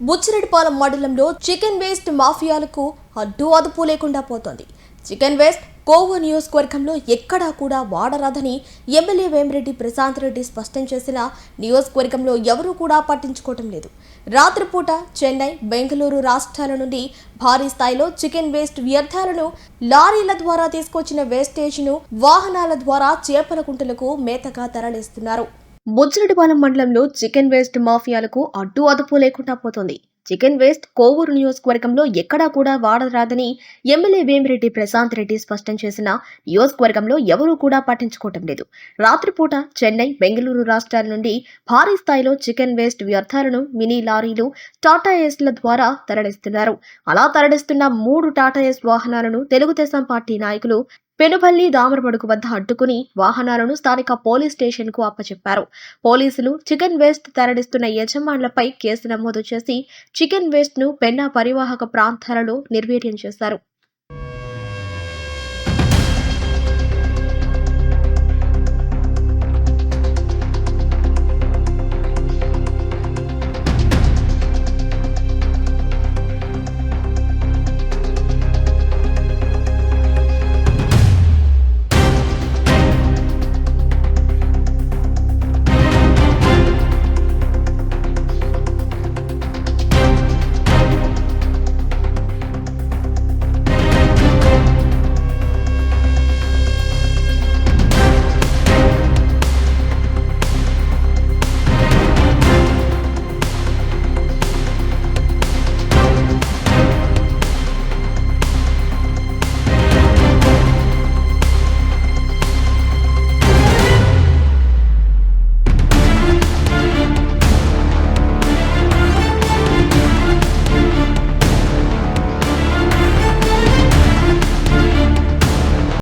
బుచ్చిరెడ్డిపాలెం మండలంలో chicken waste మాఫియాలకు అడ్డు అదుపు లేకుండా పోతోంది. చికెన్ వేస్ట్ కోవూరు నియోజకవర్గంలో ఎక్కడా కూడా వాడరాదని ఎమ్మెల్యే వేమిరెడ్డి ప్రశాంత్ రెడ్డి స్పష్టం చేసిన నియోజకవర్గంలో ఎవరూ కూడా పట్టించుకోవటం లేదు. రాత్రిపూట చెన్నై, బెంగళూరు రాష్ట్రాల నుండి భారీ స్థాయిలో చికెన్ వేస్ట్ వ్యర్థాలను లారీల ద్వారా తీసుకొచ్చిన వేస్టేజ్ను వాహనాల ద్వారా చేపల కుంటలకు మేతగా తరలిస్తున్నారు. బుచ్చిరెడ్డిపాలెం మండలంలో చికెన్ వేస్ట్ మాఫియాలకు అడ్డు అదుపు లేకుండా పోతోంది. చికెన్ వేస్ట్ కోవూరు నియోజకవర్గంలో ఎక్కడా కూడా వాడరాదని ఎమ్మెల్యే వేమిరెడ్డి ప్రశాంత్ రెడ్డి స్పష్టం చేసిన నియోజకవర్గంలో ఎవరూ కూడా పట్టించుకోవటం లేదు. రాత్రిపూట చెన్నై, బెంగళూరు రాష్ట్రాల నుండి భారీ స్థాయిలో చికెన్ వేస్ట్ వ్యర్థాలను మినీ లారీలు, టాటా ఏస్ల ద్వారా తరలిస్తున్నారు. అలా తరలిస్తున్న 3 టాటా ఏస్ వాహనాలను తెలుగుదేశం పార్టీ నాయకులు పెనుపల్లి దామరపడుగు వద్ద అడ్డుకుని వాహనాలను స్థానిక పోలీస్ స్టేషన్ కు అప్పచెప్పారు. పోలీసులు చికెన్ వేస్ట్ తరలిస్తున్న యజమానులపై కేసు నమోదు చేసి చికెన్ వేస్ట్ ను పెన్నా పరివాహక ప్రాంతాలలో నిర్వీర్యం చేశారు.